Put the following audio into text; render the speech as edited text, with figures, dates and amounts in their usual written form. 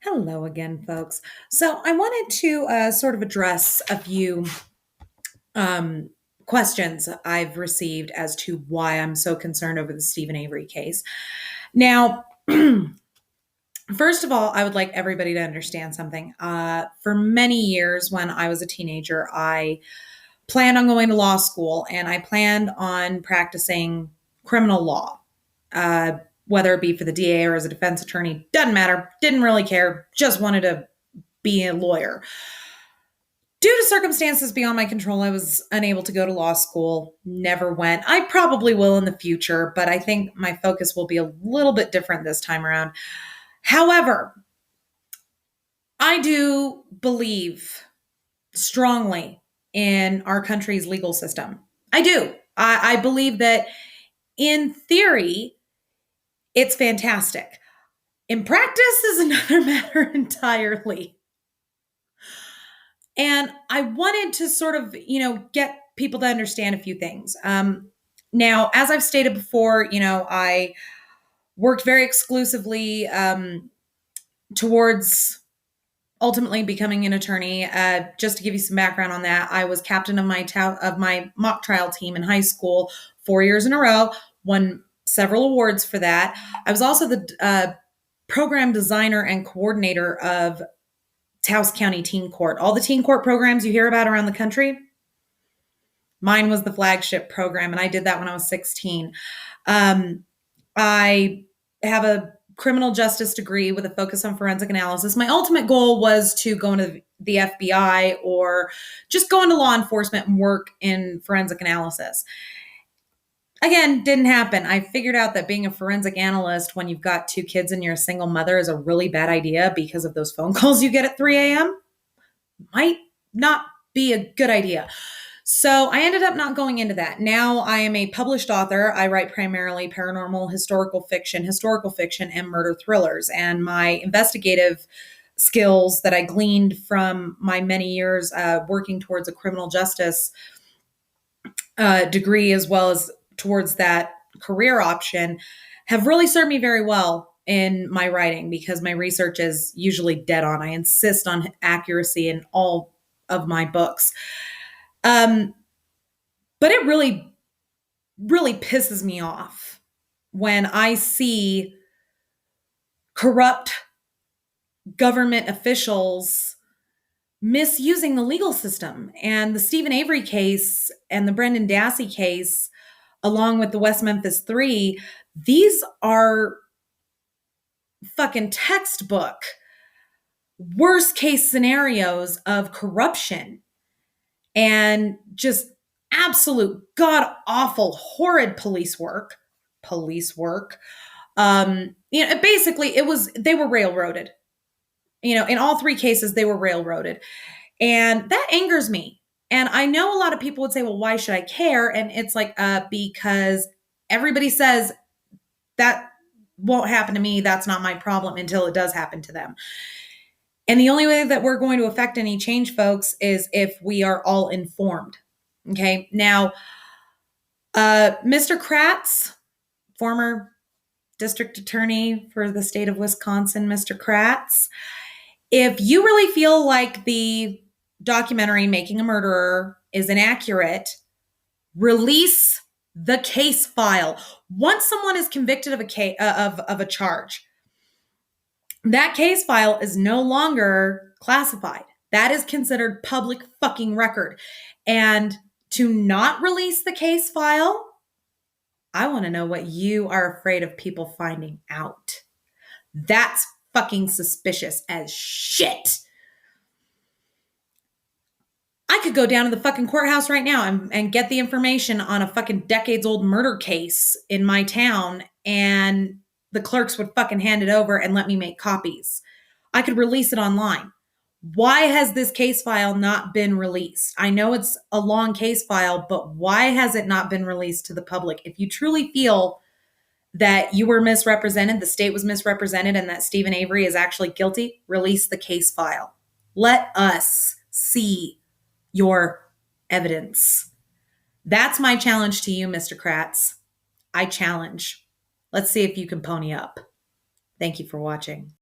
Hello again, folks. So I wanted to sort of address a few um, questions I've received as to why I'm so concerned over the Stephen Avery case. Now, first of all, I would like everybody to understand something. For many years, when I was a teenager, I planned on going to law school and I planned on practicing criminal law. Uh, whether it be for the DA or as a defense attorney, doesn't matter. Didn't really care. Just wanted to be a lawyer. Due to circumstances beyond my control, I was unable to go to law school, never went. I probably will in the future, but I think my focus will be a little bit different this time around. However, I do believe strongly in our country's legal system. I do. I believe that in theory, it's fantastic. In practice is another matter entirely. And I wanted to sort of, get people to understand a few things. Now, as I've stated before, I worked very exclusively towards ultimately becoming an attorney. Just to give you some background on that, I was captain of my mock trial team in high school 4 years in a row. Won several awards for that. I was also the program designer and coordinator of Taos County Teen Court. All the teen court programs you hear about around the country, mine was the flagship program, and I did that when I was 16. I have a criminal justice degree with a focus on forensic analysis. My ultimate goal was to go into the FBI or just go into law enforcement and work in forensic analysis. Again, didn't happen. I figured out that being a forensic analyst when you've got two kids and you're a single mother is a really bad idea because of those phone calls you get at 3 a.m. Might not be a good idea. So I ended up not going into that. Now I am a published author. I write primarily paranormal, historical fiction, and murder thrillers. And my investigative skills that I gleaned from my many years working towards a criminal justice degree, as well as towards that career option, have really served me very well in my writing because my research is usually dead on. I insist on accuracy in all of my books. But it really, really pisses me off when I see corrupt government officials misusing the legal system. And the Stephen Avery case and the Brendan Dassey case, along with the West Memphis Three, these are fucking textbook worst case scenarios of corruption and just absolute god awful horrid police work. Basically they were railroaded. In all three cases they were railroaded, and that angers me. And I know a lot of people would say, well, why should I care? And it's like, because everybody says that won't happen to me. That's not my problem until it does happen to them. And the only way that we're going to affect any change, folks, is if we are all informed. Okay. Now, Mr. Kratz, former district attorney for the state of Wisconsin, Mr. Kratz, if you really feel like the documentary Making a Murderer is inaccurate, release the case file. Once someone is convicted of a charge, that case file is no longer classified. That is considered public fucking record. And to not release the case file, I want to know what you are afraid of people finding out. That's fucking suspicious as shit. I could go down to the fucking courthouse right now and get the information on a fucking decades old murder case in my town, and the clerks would fucking hand it over and let me make copies. I could release it online. Why has this case file not been released? I know it's a long case file, but why has it not been released to the public? If you truly feel that you were misrepresented, the state was misrepresented, and that Stephen Avery is actually guilty, release the case file. Let us see your evidence. That's my challenge to you, Mr. Kratz. I challenge. Let's see if you can pony up. Thank you for watching.